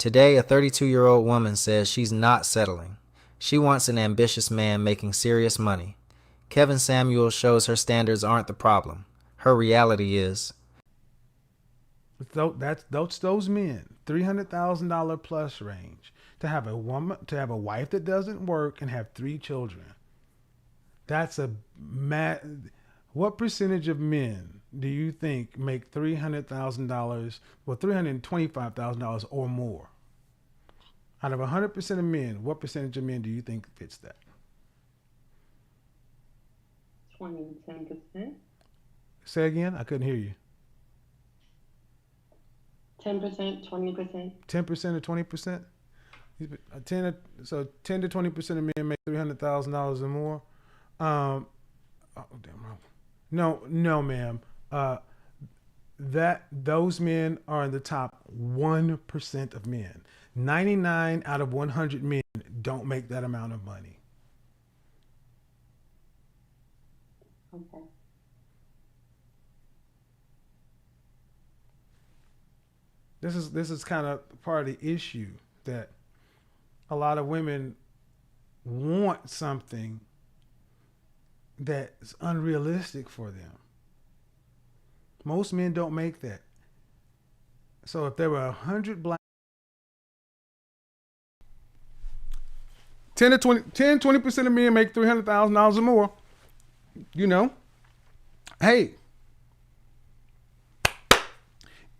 Today, a 32-year-old woman says she's not settling. She wants an ambitious man making serious money. Kevin Samuels shows her standards aren't the problem. Her reality is. So that's those men, $300,000 plus range, to have a wife that doesn't work and have three children. That's a mad. What percentage of men do you think make $300,000, well, $325,000 or more? Out of 100% of men, what percentage of men do you think fits that? 10%. Say again. I couldn't hear you. 10%, 20%. 10% or 20%? 10 to 20% of men make $300,000 or more. Um, oh, damn wrong. No, no, ma'am. That those men are in the top 1% of men. 99 out of 100 men don't make that amount of money. Okay. This is kind of part of the issue that a lot of women want something that's unrealistic for them. Most men don't make that. So if there were 100 black 10 to 20% of men make $300,000 or more, you know, hey,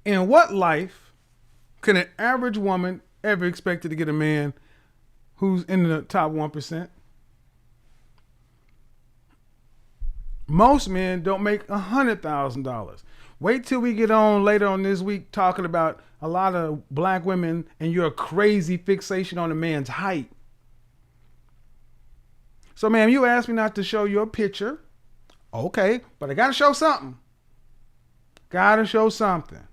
in what life can an average woman ever expect to get a man who's in the top 1%? Most men don't make $100,000. Wait till we get on later on this week talking about a lot of black women and your crazy fixation on a man's height. So, ma'am, you asked me not to show your picture. Okay, but I gotta show something. Gotta show something.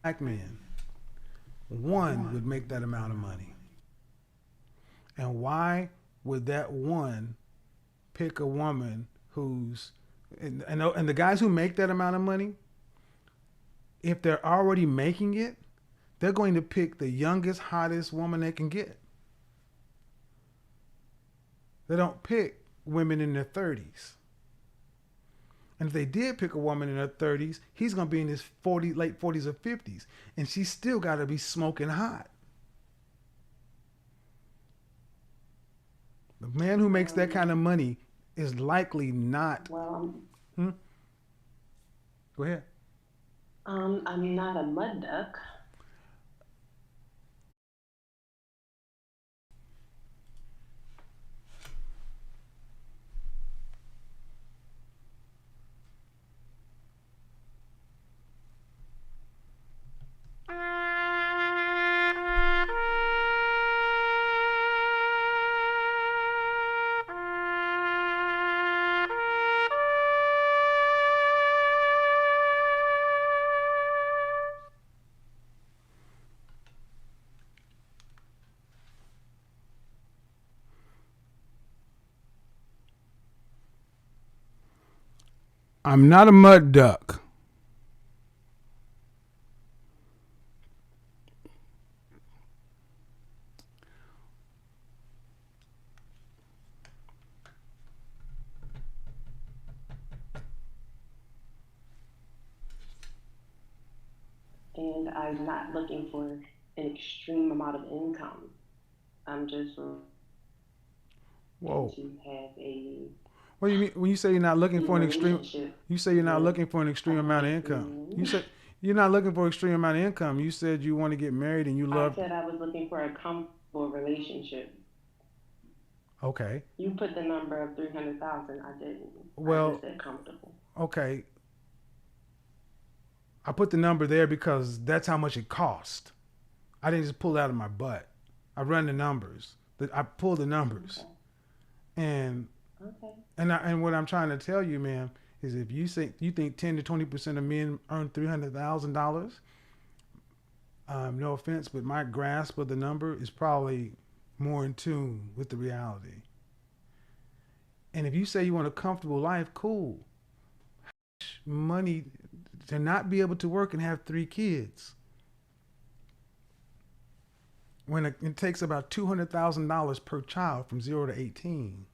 Black men, one would make that amount of money. And why would that one pick a woman who's and the guys who make that amount of money, if they're already making it, they're going to pick the youngest, hottest woman they can get. They don't pick women in their 30s. And if they did pick a woman in her 30s, he's going to be in his late 40s or 50s. And she's still got to be smoking hot. The man who makes that kind of money is likely not. Well, Hmm? Go ahead. I'm not a mud duck. I'm not a mud duck. And I'm not looking for an extreme amount of income. I'm just looking Whoa. to have a What do you mean when you say you're not looking for an extreme? relationship You say you're not with looking for an extreme a amount of nice income. You man. said you're not looking for an extreme amount of income. You said you want to get married and you I love. said I was looking for a comfortable relationship. Okay. You put the number of 300,000. I didn't. I just Well, said comfortable. okay. I put the number there because that's how much it cost. I didn't just pull it out of my butt. I run the numbers. I pulled the numbers, Okay. and Okay. and what I'm trying to tell you, ma'am, is if you say you think 10 to 20% of men earn $300,000, no offense, but my grasp of the number is probably more in tune with the reality. And if you say you want a comfortable life, cool. Money to not be able to work and have 3 kids when it takes about $200,000 per child from 0 to 18.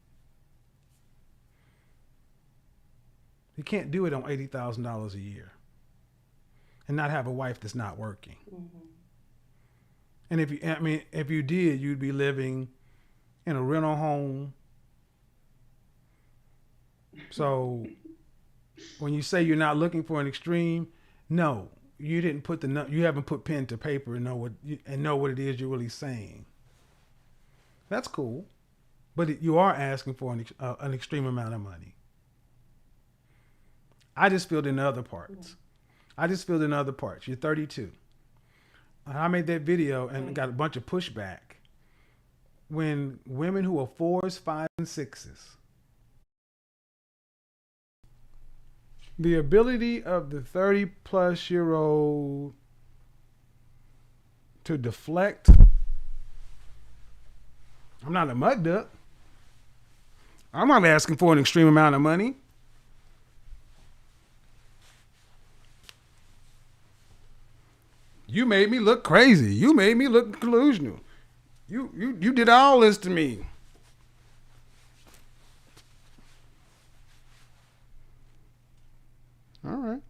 You can't do it on $80,000 a year and not have a wife that's not working. Mm-hmm. And if you did, you'd be living in a rental home. So when you say you're not looking for an extreme, no, you didn't put you haven't put pen to paper and know what it is you're really saying. That's cool, but you are asking for an extreme amount of money. I just filled in the other parts. You're 32. I made that video and got a bunch of pushback. When women who are 4s, 5s, and 6s, the ability of the 30-plus-year-old to deflect. I'm not a mud duck. I'm not asking for an extreme amount of money. You made me look crazy. You made me look delusional. You did all this to me. All right.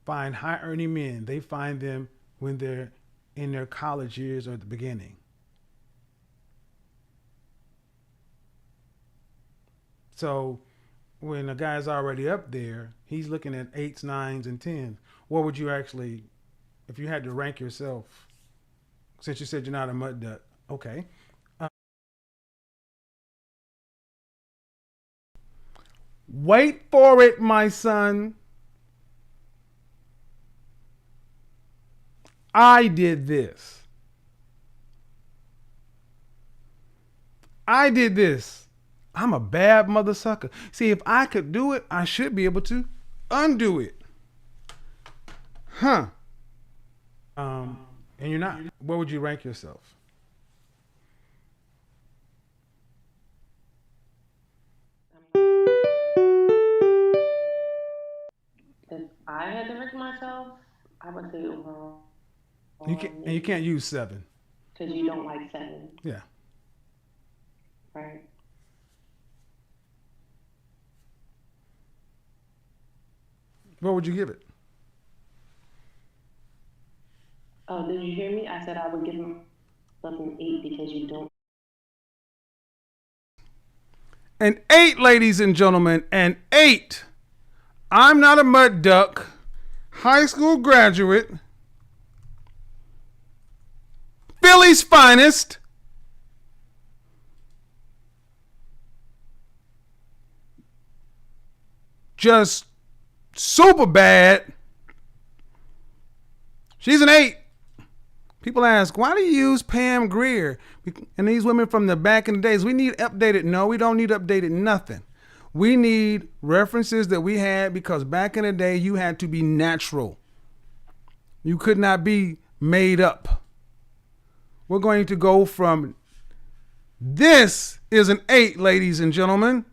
Find high earning men. They find them when they're in their college years or at the beginning. So when a guy's already up there, he's looking at 8s, 9s, and 10s. What would you actually, if you had to rank yourself, since you said you're not a mud duck, okay. Wait for it, my son. I did this. I'm a bad mother sucker. See, if I could do it, I should be able to undo it. Huh. And you're not. Where would you rank yourself? If I had to rank myself, I would say overall. You can't use 7. Because you don't like 7. Yeah. Right. What would you give it? Oh, did you hear me? I said I would give myself an 8 because you don't. An 8, ladies and gentlemen, an 8. I'm not a mud duck. High school graduate. Philly's finest. Just super bad. She's an 8. People ask, why do you use Pam Grier? And these women from the back in the days, we need updated. No, we don't need updated nothing. We need references that we had because back in the day, you had to be natural. You could not be made up. We're going to go from this is an 8, ladies and gentlemen.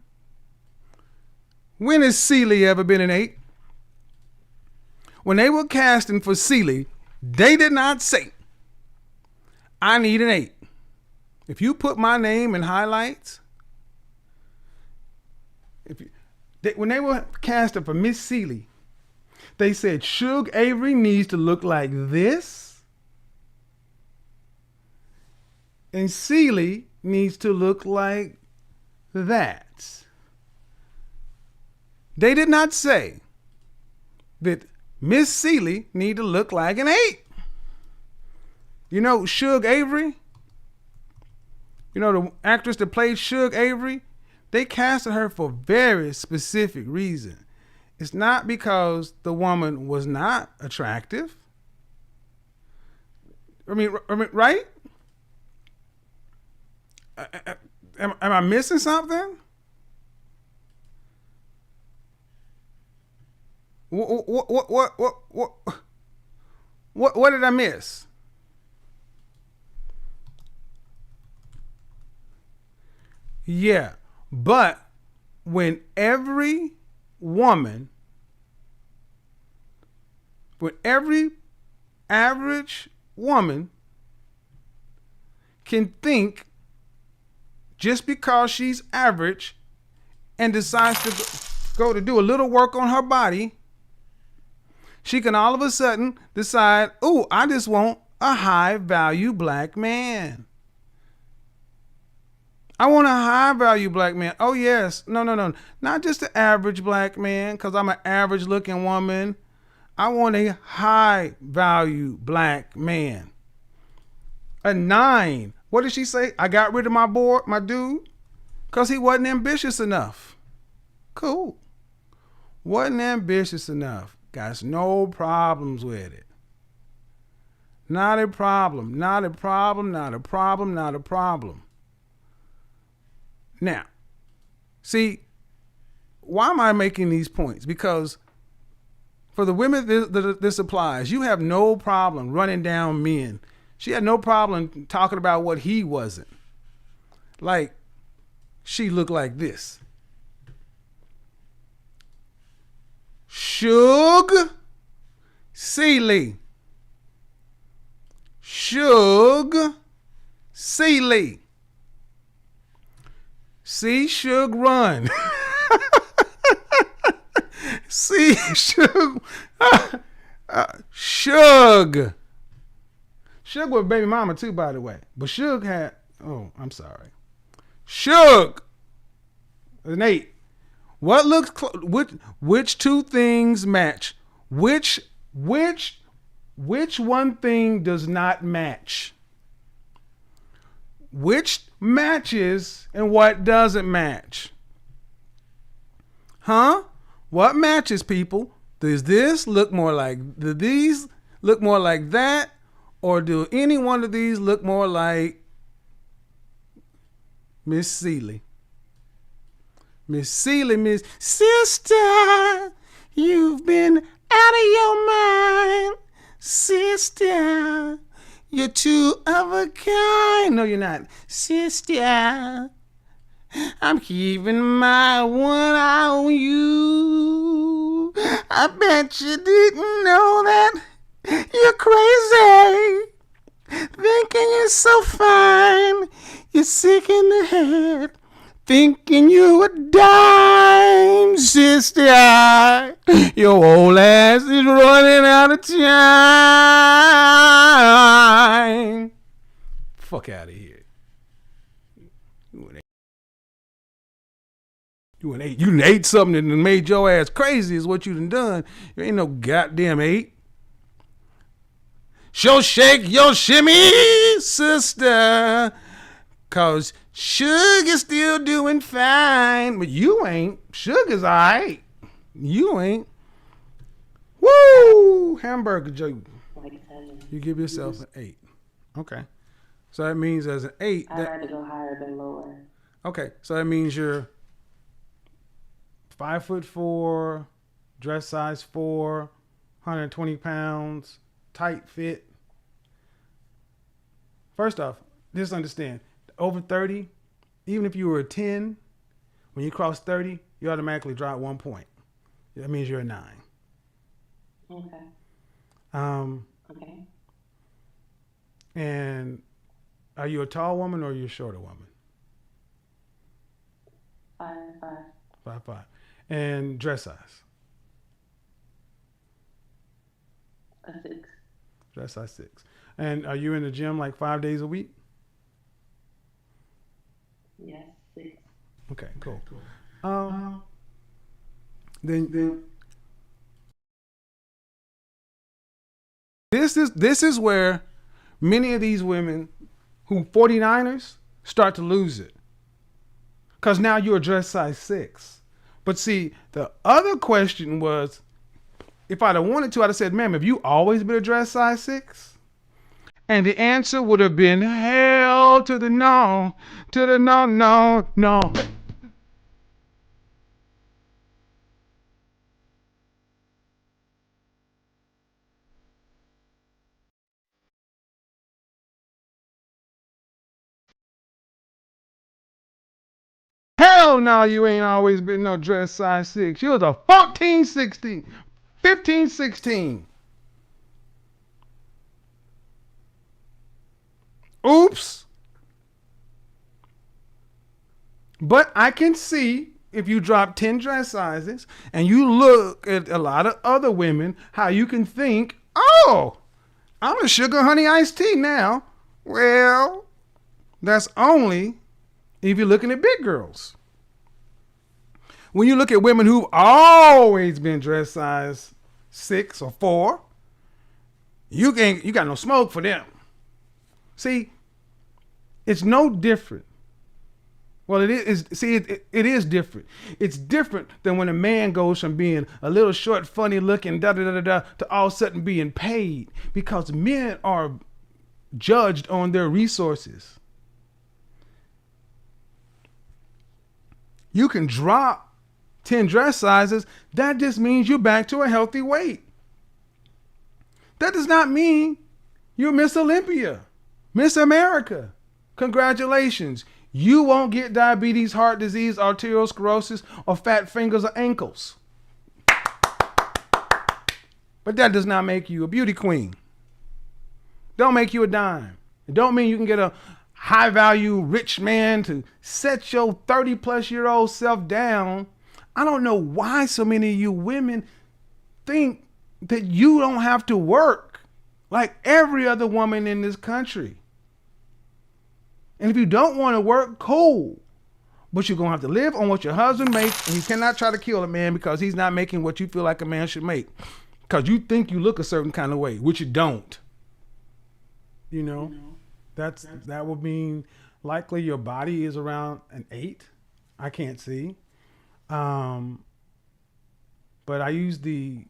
When has Celie ever been an 8? When they were casting for Celie, they did not say, I need an 8. If you put my name in highlights, when they were casting for Miss Celie, they said Suge Avery needs to look like this, and Celie needs to look like that. They did not say that Miss Celie need to look like an 8. You know Suge Avery? You know the actress that played Suge Avery? They casted her for very specific reason. It's not because the woman was not attractive. I mean, right? Am I missing something? What did I miss? Yeah, but when every woman, when every average woman can think just because she's average and decides to go to do a little work on her body, she can all of a sudden decide, oh, I just want a high value black man. I want a high value black man. Oh, yes. No, no, no. Not just the average black man because I'm an average looking woman. I want a high value black man. A 9. What did she say? I got rid of my dude, because he wasn't ambitious enough. Cool. Wasn't ambitious enough. Got no problems with it. Not a problem. Not a problem. Not a problem. Not a problem. Now, see, why am I making these points? Because for the women this applies, you have no problem running down men. She had no problem talking about what he wasn't. Like, she looked like this. Suge Seeley. Suge Seeley. See Suge run. See Suge. Suge. Suge was baby mama too, by the way. But Suge had, oh, I'm sorry. Suge. An 8. What looks which two things match? Which one thing does not match? Which matches and what doesn't match? Huh? What matches, people? Does this look more like, do these look more like that? Or do any one of these look more like Miss Seeley? Miss Seeley, Miss Sister, you've been out of your mind. Sister, you're two of a kind. No, you're not. Sister, I'm keeping my one eye on you. I bet you didn't know that. You're crazy. Thinking you're so fine. You're sick in the head. Thinking you a dime, sister. Your old ass is running out of time. Fuck out of here. You an 8. You done ate something that done made your ass crazy is what you done. You ain't no goddamn 8. She'll shake your shimmy, sister. Cause Sugar's still doing fine. But you ain't. Sugar's alright. You ain't. Woo! Hamburger joke. Like 7. You give yourself an 8. Okay. So that means as an 8. I'd rather go higher than lower. Okay. So that means you're 5'4", dress size 4, 120 pounds, tight fit. First off, just understand, over 30, even if you were a 10, when you cross 30, you automatically drop 1 point. That means you're a 9. Okay. Okay. And are you a tall woman or are you a shorter woman? 5'5". 5'5". And dress size? A 6. Dress size 6. And are you in the gym like 5 days a week? Yes, 6. Okay, cool. Then this is where many of these women who 49ers start to lose it. Because now you're a dress size 6. But see, the other question was, if I'd have wanted to, I'd have said, ma'am, have you always been a dress size 6? And the answer would have been, hell to the no, no, no. Oh no, you ain't always been no dress size 6. You was a 14, 16, 15, 16. Oops. But I can see if you drop 10 dress sizes and you look at a lot of other women, how you can think, oh, I'm a sugar honey iced tea now. Well, that's only if you're looking at big girls. When you look at women who've always been dress size 6 or 4, you got no smoke for them. See, it's no different. Well, it is. See, it is different. It's different than when a man goes from being a little short, funny looking, da da da da, to all of a sudden being paid, because men are judged on their resources. You can drop 10 dress sizes. That just means you're back to a healthy weight. That does not mean you're Miss Olympia, Miss America. Congratulations. You won't get diabetes, heart disease, arteriosclerosis, or fat fingers or ankles. But that does not make you a beauty queen. Don't make you a dime. It don't mean you can get a high value rich man to set your 30 plus year old self down. I don't know why so many of you women think that you don't have to work like every other woman in this country. And if you don't want to work, cool. But you're going to have to live on what your husband makes, and you cannot try to kill a man because he's not making what you feel like a man should make. Because you think you look a certain kind of way, which you don't. You know, that would mean likely your body is around an 8. I can't see. But I used the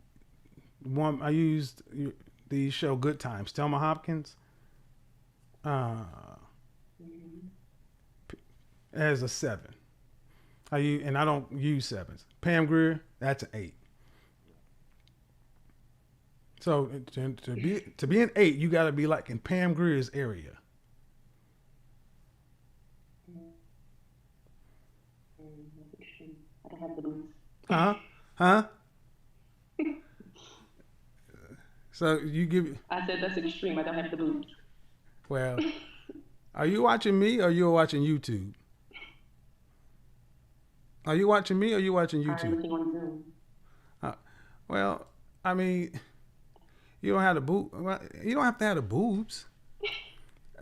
show Good Times, Thelma Hopkins. As a 7. I don't use 7s. Pam Grier, that's an 8. So to be an 8, you got to be like in Pam Grier's area. I don't have the boots. Huh? So you give. I said that's extreme. I don't have the boots. Well, are you watching me or are you watching YouTube? Are you watching me or are you watching YouTube? I'm looking on Zoom. Well, I mean, you don't have the you don't have to have the boobs.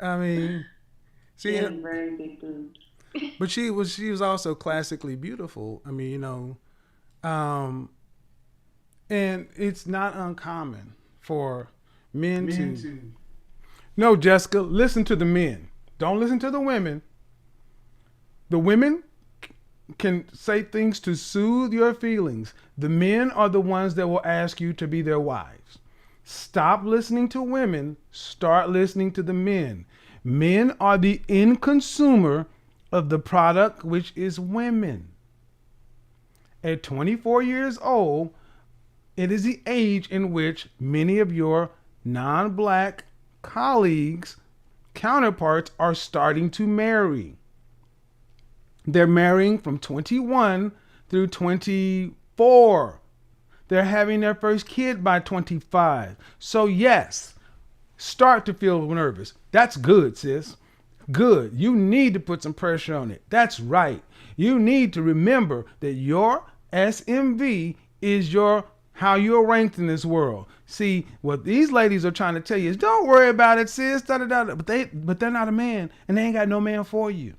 I mean, see, she has very big boobs. But she was also classically beautiful. I mean, and it's not uncommon for men to. No, Jessica, listen to the men. Don't listen to the women. The women can say things to soothe your feelings. The men are the ones that will ask you to be their wives. Stop listening to women. Start listening to the men. Men are the end consumer of the product, which is women. At 24 years old, it is the age in which many of your non-black colleagues, counterparts, are starting to marry. They're marrying from 21 through 24. They're having their first kid by 25. So yes, start to feel nervous. That's good, sis. Good. You need to put some pressure on it. That's right. You need to remember that your SMV is how you're ranked in this world. See, what these ladies are trying to tell you is don't worry about it, sis. Da, da, da. But they're not a man, and they ain't got no man for you.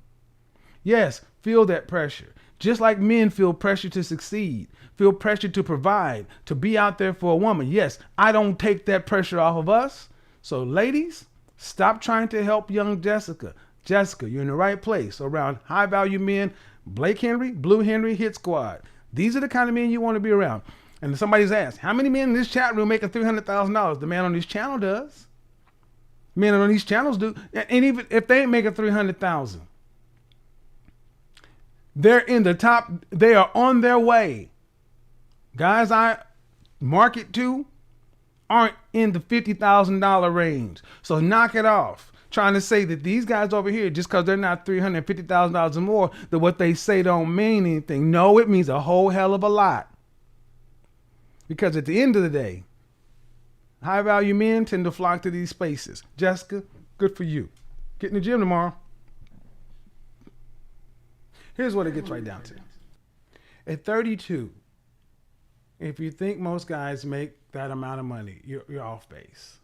Yes, feel that pressure. Just like men feel pressure to succeed, feel pressure to provide, to be out there for a woman. Yes, I don't take that pressure off of us. So ladies, stop trying to help young Jessica. Jessica, you're in the right place around high value men. Blake Henry, Blue Henry, Hit Squad. These are the kind of men you want to be around. And somebody's asked, how many men in this chat room making $300,000? The man on this channel does. Men on these channels do. And even if they ain't making $300,000, they're in the top. They are on their way. Guys I market to aren't in the $50,000 range. So knock it off. trying to say that these guys over here, just because they're not $350,000 or more, that what they say don't mean anything. No, it means a whole hell of a lot. Because at the end of the day, high value men tend to flock to these spaces. Jessica, good for you. Get in the gym tomorrow. Here's what it gets right down to. At 32, if you think most guys make that amount of money, you're off base.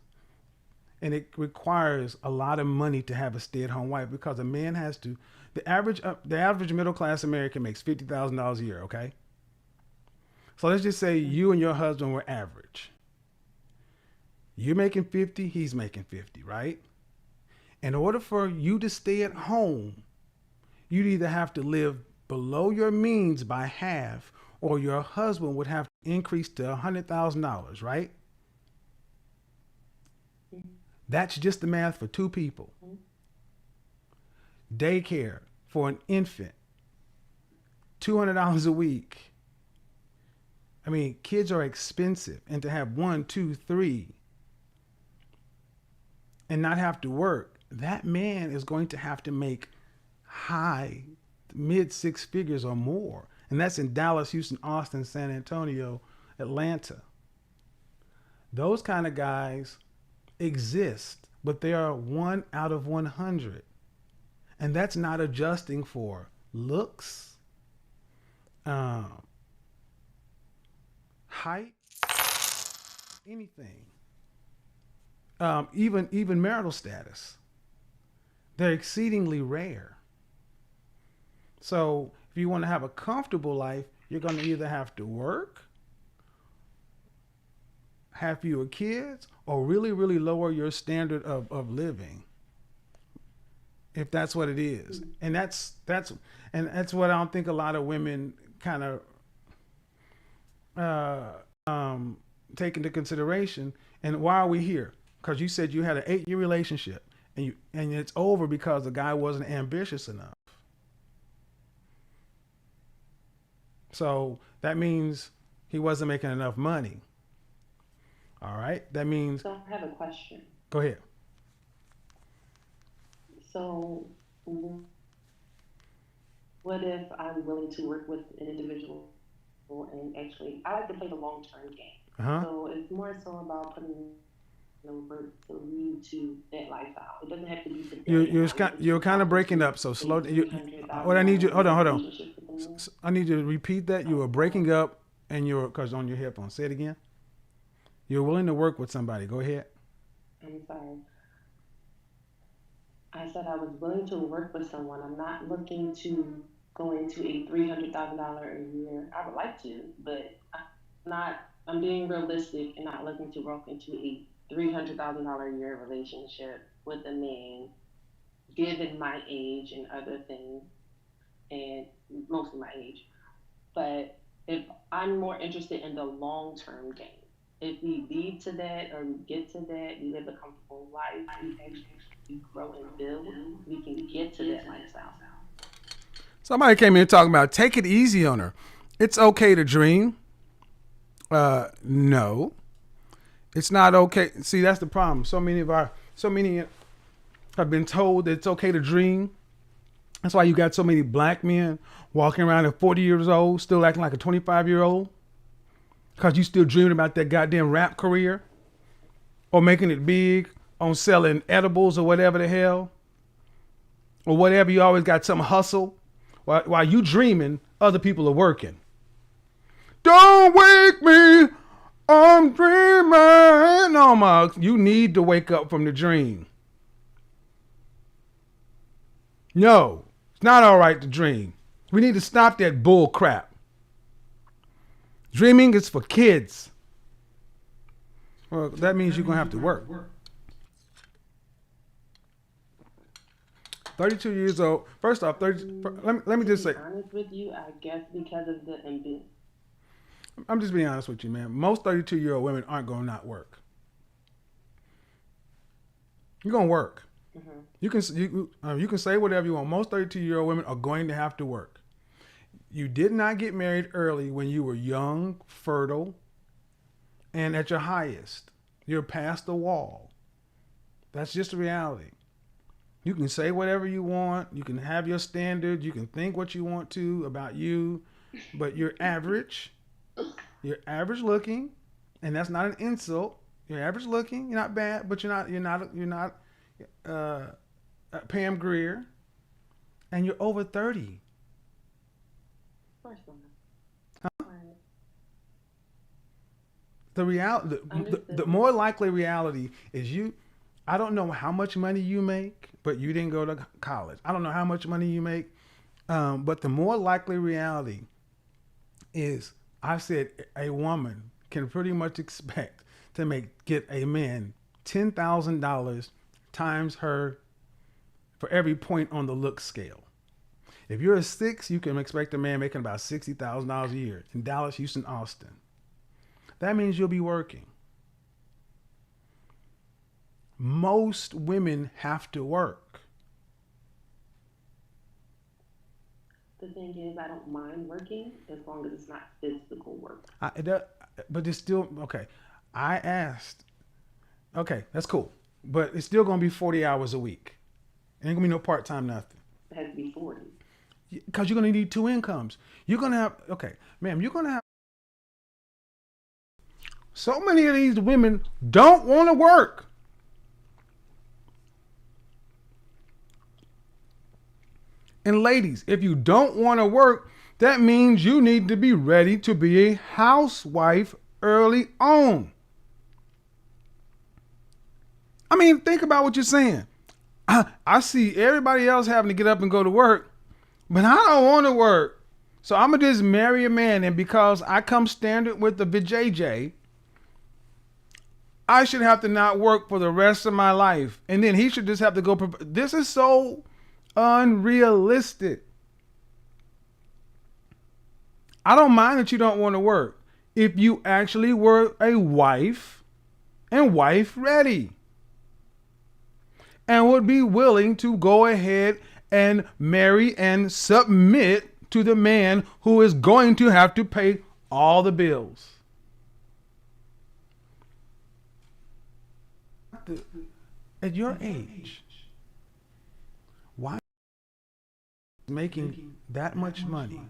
And it requires a lot of money to have a stay-at-home wife, because a man has to. The average middle-class American makes $50,000 a year. Okay. So let's just say you and your husband were average. You're making 50, he's making 50, right? In order for you to stay at home, you'd either have to live below your means by half, or your husband would have to increase to $100,000, right? That's just the math for two people. Daycare for an infant, $200 a week. I mean, kids are expensive, and to have 1, 2, 3 and not have to work, that man is going to have to make mid six figures or more. And that's in Dallas, Houston, Austin, San Antonio, Atlanta. Those kind of guys exist, but they are 1 out of 100. And that's not adjusting for looks, height, anything, even marital status. They're exceedingly rare. So if you want to have a comfortable life, you're going to either have to work, have fewer kids, or really, really lower your standard of living. If that's what it is. And that's what I don't think a lot of women kind of take into consideration. And why are we here? Because you said you had an 8-year relationship, and it's over because the guy wasn't ambitious enough. So that means he wasn't making enough money. All right. That means. So I have a question. Go ahead. So what if I'm willing to work with an individual, and actually I like to play the long-term game. Uh-huh. So it's more so about putting work to lead to that lifestyle. It doesn't have to be today. You're kind of breaking up. So slow. What I need you. Hold on. I need you to repeat that. You were breaking up, and because on your headphones. Say it again. You're willing to work with somebody. Go ahead. I'm sorry. I said I was willing to work with someone. I'm not looking to go into a $300,000 a year. I would like to, but I'm being realistic and not looking to walk into a $300,000 a year relationship with a man, given my age and other things, and mostly my age. But if I'm more interested in the long term game, if we lead to that, or we get to that, we live a comfortable life, we actually grow and build, we can get to that lifestyle. Somebody came in talking about take it easy on her. It's okay to dream. No, it's not okay. See, that's the problem. So many have been told that it's okay to dream. That's why you got so many black men walking around at 40 years old, still acting like a 25-year-old. Because you still dreaming about that goddamn rap career, or making it big on selling edibles or whatever the hell, or whatever. You always got some hustle. While you dreaming, other people are working. Don't wake me, I'm dreaming. No, you need to wake up from the dream. No, it's not all right to dream. We need to stop that bull crap. Dreaming is for kids. Well, that means you're going to have to work. 32 years old. First off, let me just say. To be honest with you, I guess because of the ambition. I'm just being honest with you, man. Most 32-year-old women aren't going to not work. You're going to work. Mm-hmm. You can say whatever you want. Most 32-year-old women are going to have to work. You did not get married early when you were young, fertile, and at your highest. You're past the wall. That's just the reality. You can say whatever you want. You can have your standards. You can think what you want to about you, but you're average. You're average looking, and that's not an insult. You're average looking. You're not bad, but you're not uh, Pam Grier, and you're over 30. Of course not. Right. The more likely reality is you. I don't know how much money you make, but you didn't go to college. I don't know how much money you make, but the more likely reality is, I said, a woman can pretty much expect to get a man $10,000 times her for every point on the look scale. If you're a 6, you can expect a man making about $60,000 a year in Dallas, Houston, Austin. That means you'll be working. Most women have to work. The thing is, I don't mind working as long as it's not physical work. But it's still okay. I asked. Okay, that's cool, but it's still gonna be 40 hours a week. Ain't gonna be no part time nothing. It has to be 40. Because you're gonna need 2 incomes. You're gonna have ma'am. You're gonna have so many of these women don't want to work. And ladies, if you don't want to work, that means you need to be ready to be a housewife early on. I mean, think about what you're saying. I see everybody else having to get up and go to work, but I don't want to work. So I'm going to just marry a man, and because I come standard with the VJJ, I should have to not work for the rest of my life. And then he should just have to go. This is so unrealistic. I don't mind that you don't want to work if you actually were a wife and wife ready and would be willing to go ahead and marry and submit to the man who is going to have to pay all the bills. At your age, why making that much money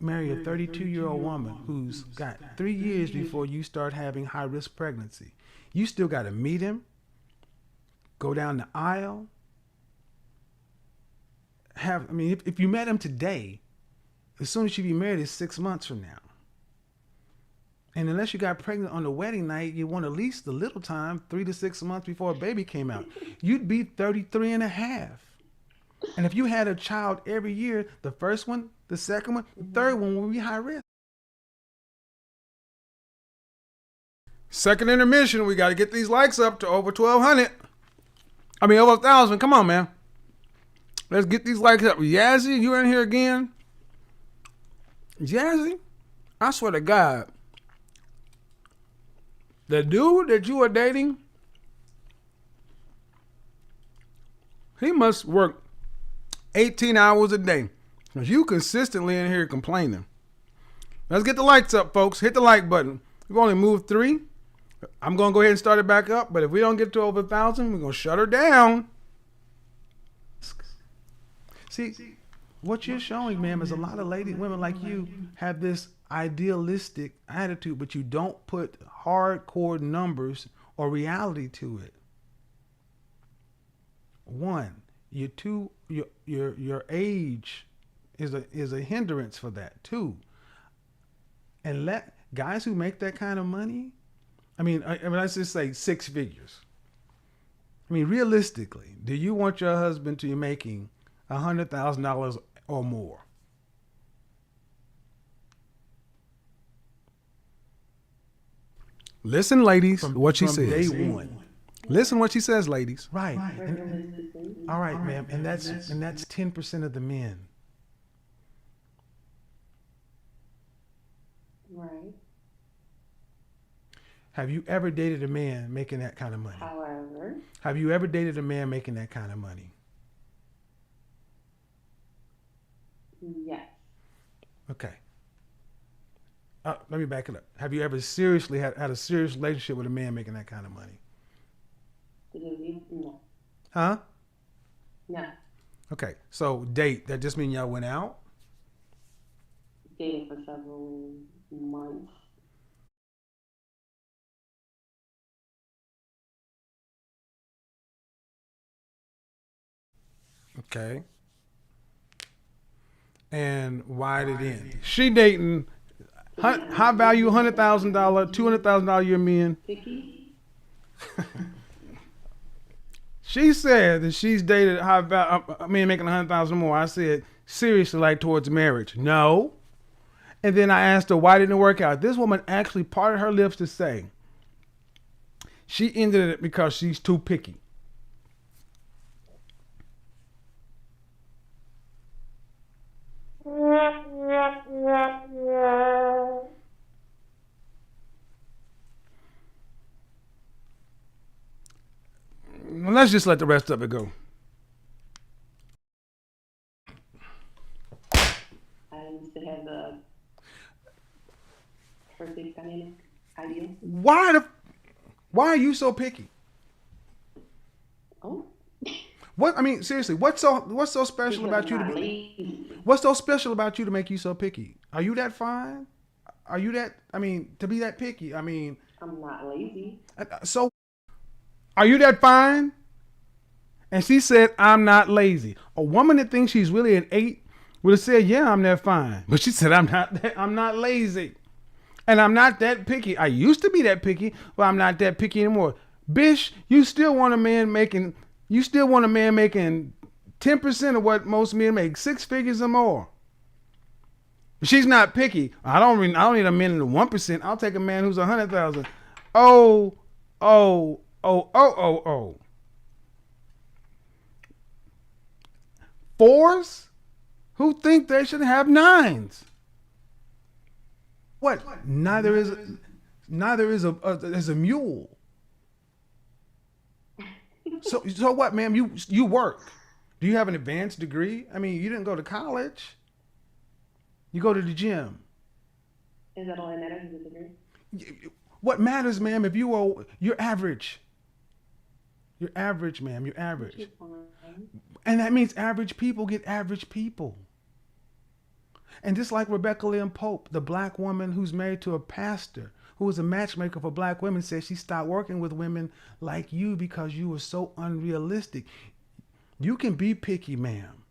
marry a 32-year-old woman who's got 3 years before you start having high-risk pregnancy? You still got to meet him, go down the aisle. If you met him today, as soon as you be married is 6 months from now. And unless you got pregnant on the wedding night, you want at least a little time, 3 to 6 months before a baby came out. You'd be 33 and a half. And if you had a child every year, the first one, the second one, the third one will be high risk. Second intermission, we got to get these likes up to over 1,200. Over 1,000. Come on, man. Let's get these likes up. Yazzie, you in here again? Yazzie, I swear to God, the dude that you are dating, he must work 18 hours a day, because you consistently in here complaining. Let's get the likes up, folks. Hit the like button. We've only moved 3. I'm going to go ahead and start it back up, but if we don't get to over 1,000, we're going to shut her down. See, what you're showing, ma'am, is a lot of women like you have this idealistic attitude, but you don't put hardcore numbers or reality to it. One, your age is a hindrance for that too. And let guys who make that kind of money, let's just say 6 figures. Realistically, do you want your husband to be making $100,000 or more? Listen, ladies, what she says. Day one. Listen what she says, ladies. Right. All right, ma'am. And that's 10% of the men. Right. Have you ever dated a man making that kind of money? However. Have you ever dated a man making that kind of money? Yes. Okay. Let me back it up. Have you ever seriously had a serious relationship with a man making that kind of money? No. Huh? No, Okay. So date. That just mean y'all went out. dated for several months. Okay. And why did it end? She dating To be high honest with value you, $100,000, $200,000 a year men. picky. She said that she's dated high value. I mean, making 100,000 more. I said seriously, like towards marriage. No. And then I asked her why didn't it work out. This woman actually parted her lips to say she ended it because she's too picky. Let's just let the rest of it go. I used to have the perfect dynamic ideal. Why are you so picky? Oh, What I mean, seriously, what's so special because about I'm you to not be? lazy. What's so special about you to make you so picky? Are you that fine? Are you that? I mean, to be that picky. I mean, I'm not lazy. so are you that fine? And she said, "I'm not lazy." A woman that thinks she's really an 8 would have said, "Yeah, I'm that fine," but she said, I'm not lazy, and I'm not that picky. I used to be that picky, but I'm not that picky anymore." Bish, you still want a man making 10% of what most men make, 6 figures or more. She's not picky. I don't need a man in the 1%. I'll take a man who's 100,000. Oh, oh. Fours who think they should have nines. What? Neither is a mule. So what, ma'am? You work. Do you have an advanced degree? I mean, you didn't go to college. You go to the gym. Is that all that matters? Is a degree? What matters, ma'am? If you're average. You're average, ma'am. You're Which average. is fine. And that means average people get average people. And just like Rebecca Lynn Pope, the black woman who's married to a pastor who was a matchmaker for black women, said she stopped working with women like you because you were so unrealistic. You can be picky, ma'am.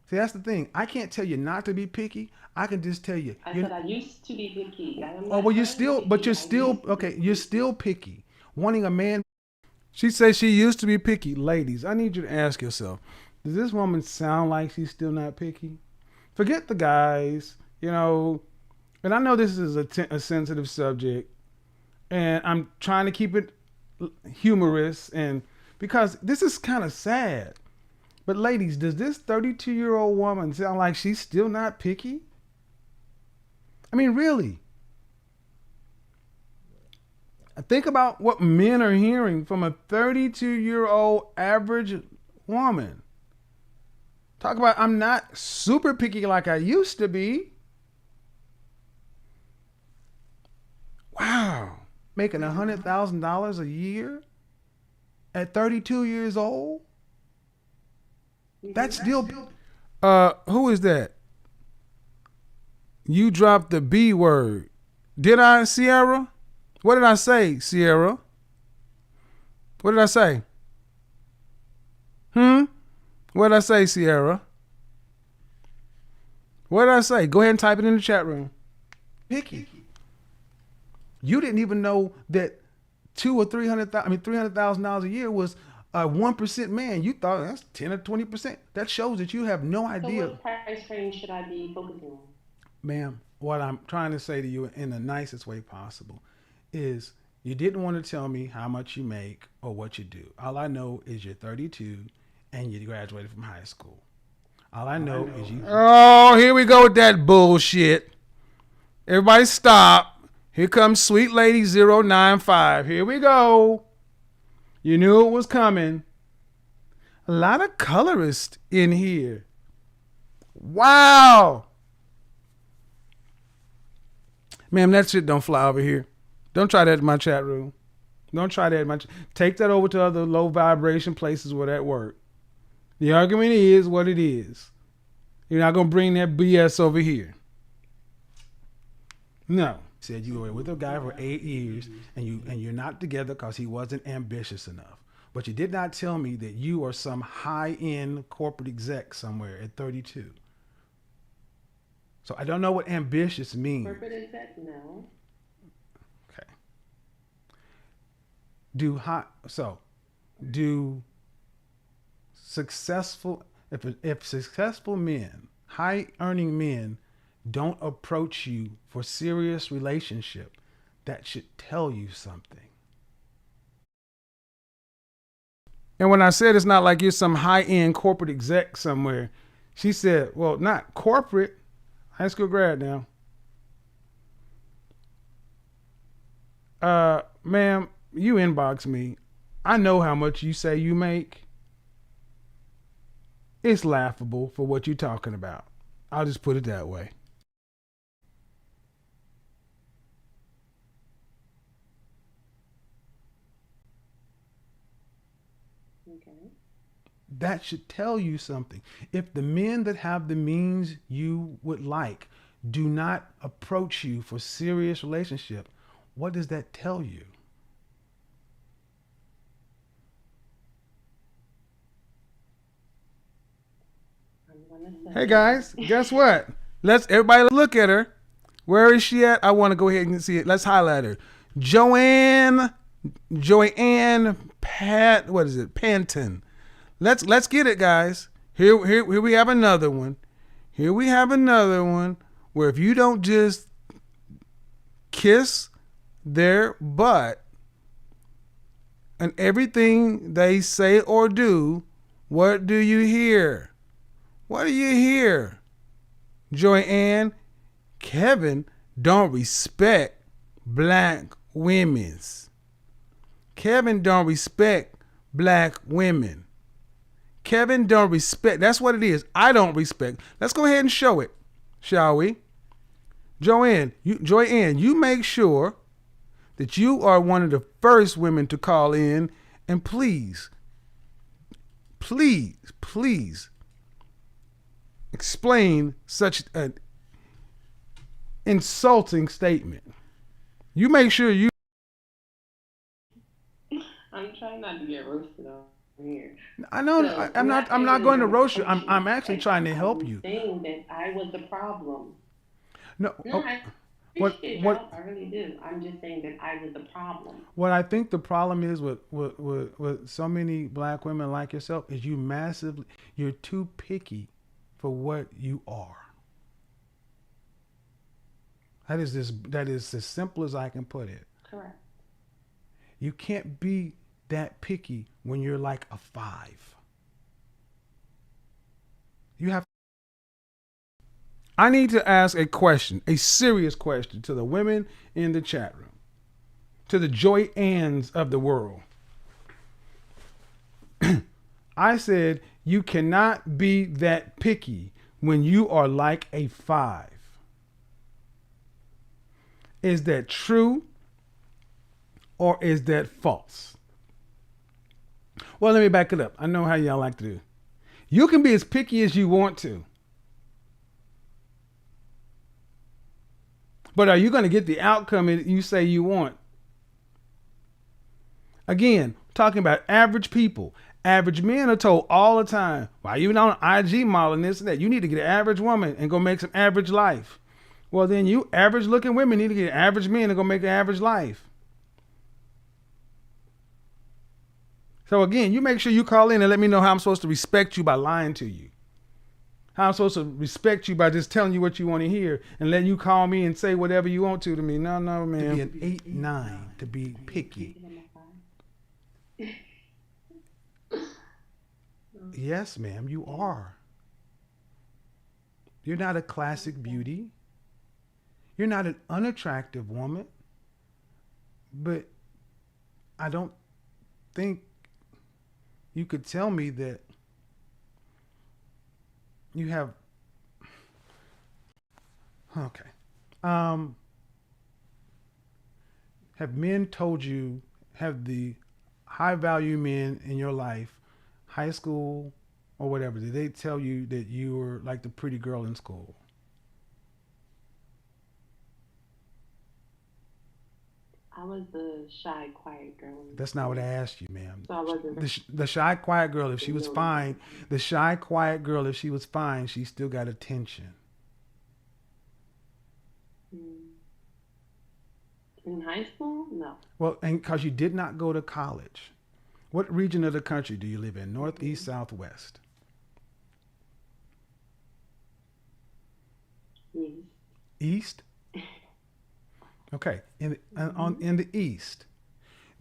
See, that's the thing. I can't tell you not to be picky. I can just tell you. I said I used to be picky. I am Oh, not well, currently picky. you're I still, used to be okay, you're picky. still picky. Wanting a man. She says she used to be picky. Ladies, I need you to ask yourself, does this woman sound like she's still not picky? Forget the guys, and I know this is a sensitive subject, and I'm trying to keep it humorous, and because this is kind of sad. But ladies, does this 32-year-old woman sound like she's still not picky? I mean, really. Think about what men are hearing from a 32-year-old average woman. Talk about, I'm not super picky like I used to be. Wow. Making $100,000 a year at 32 years old? That's still. Who is that? You dropped the B word. Did I, Sierra? What did I say, Sierra? What did I say? What did I say, Sierra? What did I say? Go ahead and type it in the chat room. Picky. You didn't even know that $300,000 a year was a 1% man. You thought that's 10 or 20%. That shows that you have no So idea. what price range should I be focusing on? Ma'am, what I'm trying to say to you in the nicest way possible is you didn't want to tell me how much you make or what you do. All I know is you're 32 and you graduated from high school. All I know is you. Oh, here we go with that bullshit. Everybody stop. Here comes Sweet Lady 095. Here we go. You knew it was coming. A lot of colorists in here. Wow. Ma'am, that shit don't fly over here. Don't try that in my chat room. Don't try that much. Take that over to other low vibration places where that work. The argument is what it is. You're not gonna bring that BS over here. No. Said you were with a guy for 8 years and you're not together because he wasn't ambitious enough. But you did not tell me that you are some high-end corporate exec somewhere at 32. So I don't know what ambitious means. Corporate exec, no. Okay. Do successful if successful men, high earning men, don't approach you for serious relationship, that should tell you something. And when I said it's not like you're some high end corporate exec somewhere, she said, well, not corporate, high school grad now. Ma'am, you inbox me. I know how much you say you make. It's laughable for what you're talking about. I'll just put it that way. Okay. That should tell you something. If the men that have the means you would like do not approach you for serious relationship, what does that tell you? Hey guys, guess what? Let's everybody look at her. Where is she at? I want to go ahead and see it. Let's highlight her. Joanne Pat, what is it? Panton. Let's get it, guys. Here we have another one. Here we have another one where if you don't just kiss their butt and everything they say or do, what do you hear? What do you hear? Joanne, Kevin don't respect black women's. Kevin don't respect black women. Kevin don't respect. That's what it is. I don't respect. Let's go ahead and show it, shall we? Joanne, you make sure that you are one of the first women to call in, and please explain such an insulting statement. You make sure you. I'm trying not to get roasted on here. I know. So I'm not. I'm not going to roast you. I'm actually trying to help I'm you. saying that I was the problem. No. No, I What appreciate your what help. I really do. I'm just saying that I was the problem. what I think the problem is with so many black women like yourself is you're too picky for what you are. That is as simple as I can put it. Correct. You can't be that picky when you're like a 5. You have. I need to ask a question, a serious question to the women in the chat room, to the Joy Anns of the world. I said you cannot be that picky when you are like a 5. Is that true or is that false? Well, let me back it up. I know how y'all like to do. You can be as picky as you want to. But are you going to get the outcome that you say you want? Again, talking about average people. Average men are told all the time, why you on IG modeling this and that? You need to get an average woman and go make some average life. Well, then you average looking women need to get average men and go make an average life. So again, you make sure you call in and let me know how I'm supposed to respect you by lying to you. How I'm supposed to respect you by just telling you what you want to hear and letting you call me and say whatever you want to me. No, man. To be an 8, 9, to be picky. Yes, ma'am, you are. You're not a classic beauty. You're not an unattractive woman. But I don't think you could tell me that you have. Okay. Have men told you, have the high value men in your life, high school or whatever, did they tell you that you were like the pretty girl in school? I was the shy, quiet girl in That's not what I school, asked you, ma'am. so I wasn't The shy, quiet girl, if she was noticed. fine, the shy, quiet girl, if she was fine, she still got attention. Mm. In high school, no. Well, and because you did not go to college. What region of the country do you live in? North, east, Mm-hmm. south, west? Yes. East? Okay. Mm-hmm. In the east,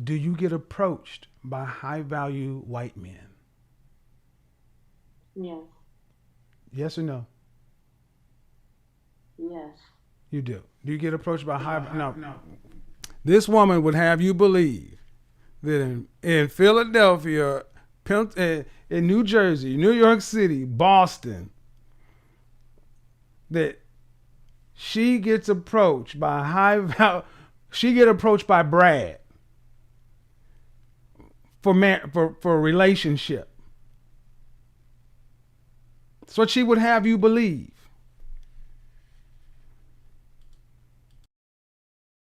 do you get approached by high value white men? Yes. Yes or no? Yes. You do. Do you get approached by high? No. This woman would have you believe that in Philadelphia, in New Jersey, New York City, Boston, that she gets approached by high value. She get approached by Brad for a relationship. That's what she would have you believe.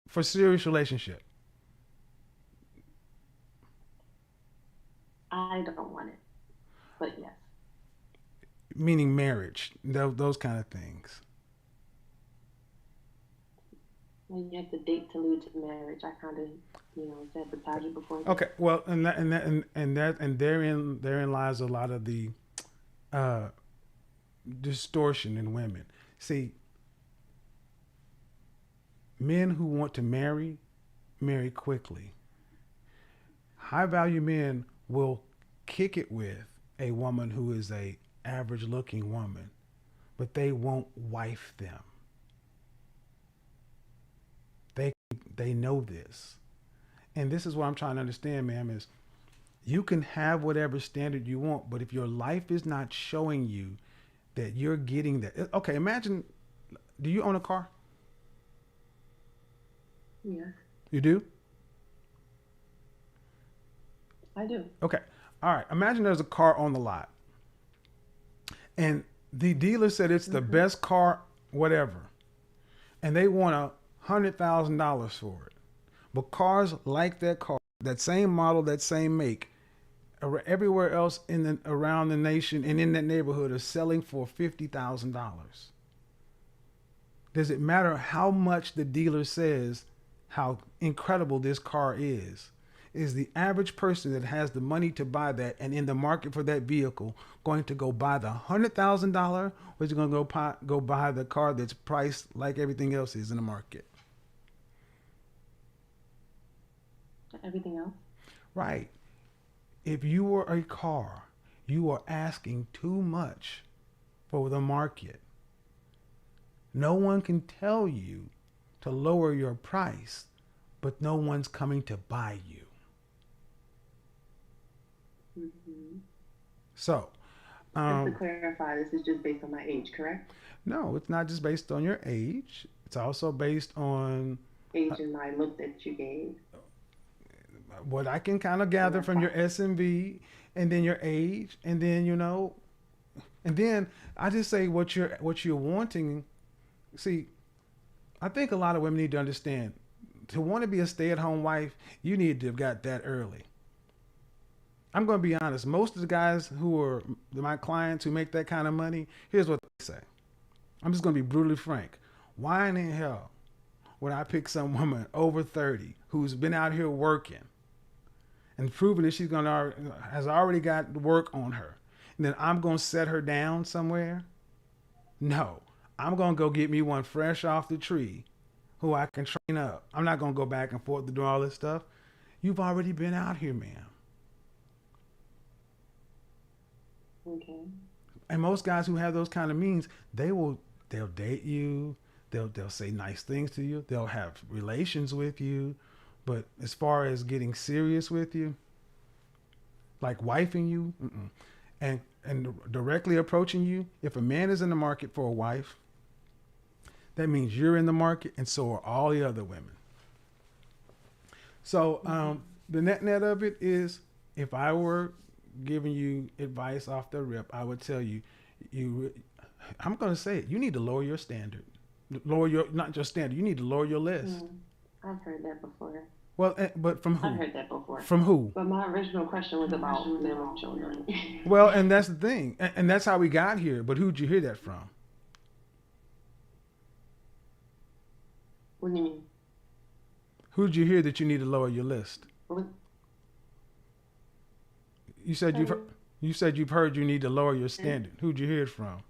For serious relationship. I don't want it, but yes. Meaning marriage, those kind of things. When you have to date to lead to marriage, I kind of, sabotage it before then. Okay, well, and therein lies a lot of the uh, distortion in women. See, men who want to marry quickly. High value men will kick it with a woman who is a average looking woman, but they won't wife them. They they know this. And this is what I'm trying to understand, ma'am, is you can have whatever standard you want, but if your life is not showing you that you're getting that. Okay, imagine, do you own a car? Yes, You do? I do. Okay. All right. Imagine there's a car on the lot and the dealer said it's the Mm-hmm. best car, whatever, and they want $100,000 for it. But cars like that car, that same model, that same make, everywhere else around the nation and in that neighborhood are selling for $50,000. Does it matter how much the dealer says how incredible this car is? Is the average person that has the money to buy that and in the market for that vehicle going to go buy the $100,000, or is he going to go buy the car that's priced like everything else is in the market? Everything else? Right. If you were a car, you are asking too much for the market. No one can tell you to lower your price, but no one's coming to buy you. Mm-hmm. So, Just to um, clarify, this is just based on my age, correct? no, it's not just based on your age. It's also based on Age and my look that you gave what I can kind of and gather my from your price. SMV, and then your age, and then and then I just say what you're wanting. See, I think a lot of women need to understand to want to be a stay-at-home wife, you need to have got that early. I'm going to be honest. Most of the guys who are my clients who make that kind of money, here's what they say. I'm just going to be brutally frank. Why in the hell would I pick some woman over 30 who's been out here working and proving that has already got work on her, and then I'm going to set her down somewhere? No, I'm going to go get me one fresh off the tree who I can train up. I'm not going to go back and forth to do all this stuff. You've already been out here, ma'am. Okay. And most guys who have those kind of means, they'll date you, they'll say nice things to you, they'll have relations with you, but as far as getting serious with you, like wifing you, and directly approaching you, if a man is in the market for a wife, that means you're in the market, and so are all the other women. So, Okay. The net of it is, if I were giving you advice off the rip, I would tell you, you, I'm going to say it. You need to lower your standard, lower your not just standard. You need to lower your list. Hmm. I've heard that before. Well, but from I've who? heard that before. From who? But my original question was about men with children. Well, and that's the thing, and that's how we got here. But who'd you hear that from? What do you mean? Who'd you hear that you need to lower your list? What? You said you've Um, you said you've heard you need to lower your standard. Who'd you hear it from?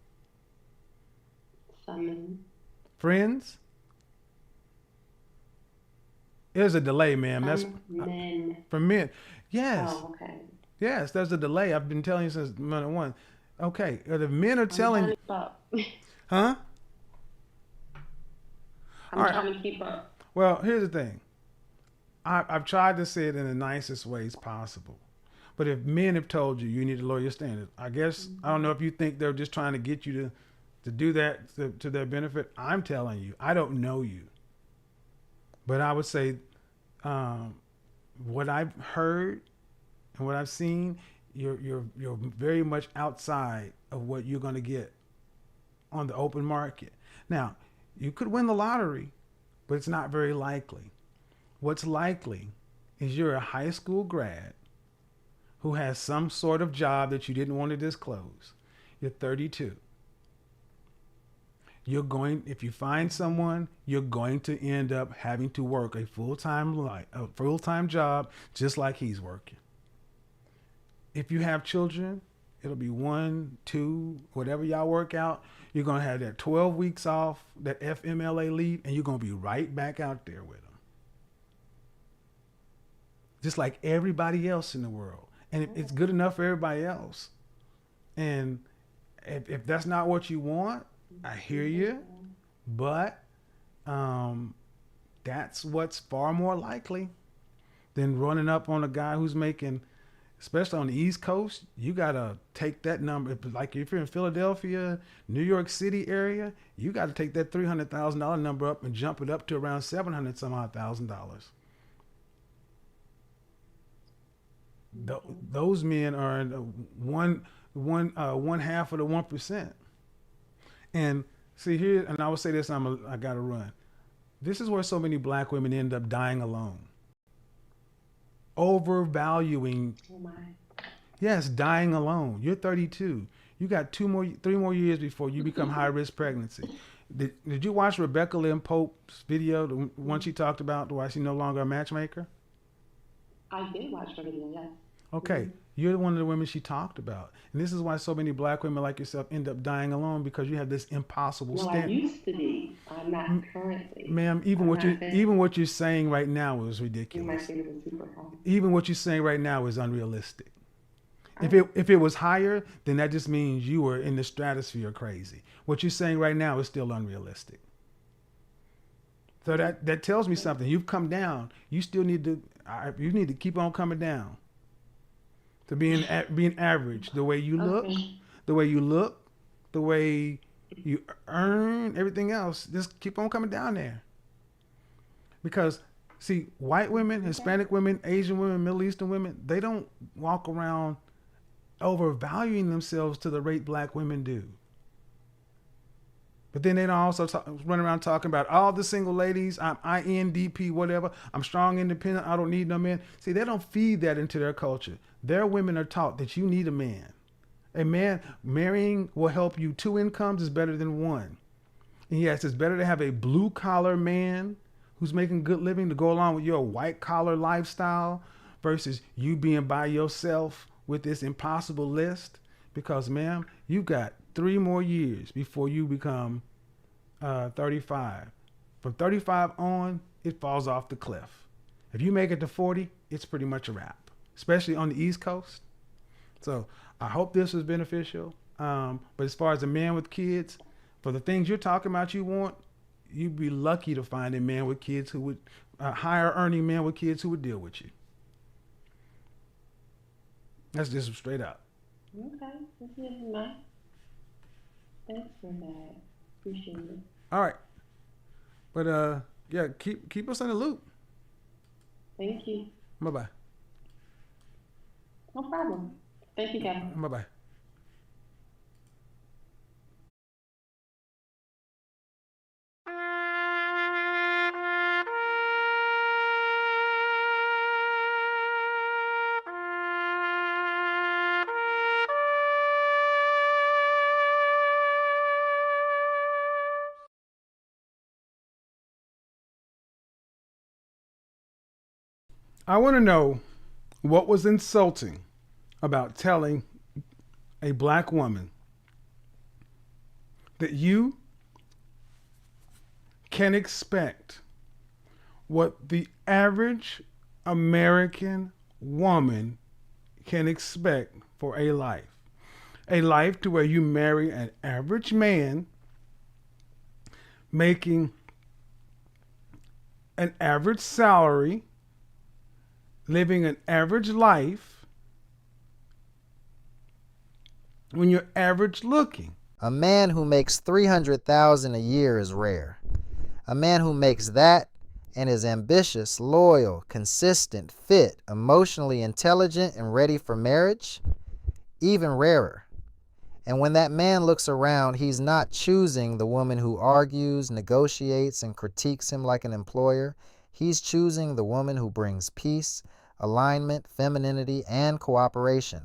some men. Friends? There's a delay, ma'am. That's Some men. from men. Yes, Oh, okay. yes. There's a delay. I've been telling you since minute one. Okay, the men are I'm trying telling to you, keep up. huh? All I'm right. trying to keep up. Well, here's the thing. I've tried to say it in the nicest ways possible. But if men have told you you need to lower your standards, I guess I don't know if you think they're just trying to get you to do that to their benefit. I'm telling you, I don't know you, but I would say um, what I've heard and what I've seen, you're very much outside of what you're going to get on the open market. Now, you could win the lottery, but it's not very likely. What's likely is you're a high school grad who has some sort of job that you didn't want to disclose. You're 32. If you find someone, you're going to end up having to work a full-time job just like he's working. If you have children, it'll be 1, 2, whatever y'all work out. You're going to have that 12 weeks off, that FMLA leave, and you're going to be right back out there with them. Just like everybody else in the world. And it's good enough for everybody else. And if that's not what you want, I hear you. But that's what's far more likely than running up on a guy who's making, especially on the East Coast, you got to take that number. Like if you're in Philadelphia, New York City area, you got to take that $300,000 number up and jump it up to around $700,000. Those men are in one half of the 1%. And see here, and I would say this, I got to run. This is where so many black women end up dying alone. Overvaluing. Oh my. Yes, dying alone. You're 32. You got 3 more years before you become high risk pregnancy. Did you watch Rebecca Lynn Pope's video, the one she talked about why she's no longer a matchmaker? I did watch the video, yes. Okay, you're one of the women she talked about. And this is why so many black women like yourself end up dying alone, because you have this impossible No, I standard. used to be. I'm not currently. Ma'am, even what you're saying right now is My ridiculous. favorite was super high. Even what you're saying right now is unrealistic. I- If it was higher, then that just means you were in the stratosphere crazy. What you're saying right now is still unrealistic. So that tells me something. You've come down. You still need to keep on coming down. To being average, the way you look, Okay. the way you earn, everything else, just keep on coming down there. Because see, white women, Hispanic women, Asian women, Middle Eastern women, they don't walk around overvaluing themselves to the rate black women do. But then they don't also run around talking about all the single ladies, I'm INDP, whatever, I'm strong, independent, I don't need no man. See, they don't feed that into their culture. Their women are taught that you need a man. A man marrying will help you. 2 incomes is better than 1. And yes, it's better to have a blue collar man who's making good living to go along with your white collar lifestyle versus you being by yourself with this impossible list. Because, ma'am, you've got 3 more years before you become 35. From 35 on, it falls off the cliff. If you make it to 40, it's pretty much a wrap, especially on the East Coast. So I hope this was beneficial. But as far as a man with kids, for the things you're talking about you want, you'd be lucky to find a man with kids who would, higher earning man with kids who would deal with you. That's just straight up. Okay. That's it, man. Thanks for that. Appreciate it. All right. But yeah, keep us in the loop. Thank you. Bye-bye. No problem. Thank you, Kevin. Bye bye. I want to know what was insulting about telling a black woman that you can expect what the average American woman can expect for a life. A life to where you marry an average man making an average salary, living an average life when you're average looking. A man who makes $300,000 a year is rare. A man who makes that and is ambitious, loyal, consistent, fit, emotionally intelligent, and ready for marriage, even rarer. And when that man looks around, he's not choosing the woman who argues, negotiates, and critiques him like an employer. He's choosing the woman who brings peace, alignment, femininity, and cooperation.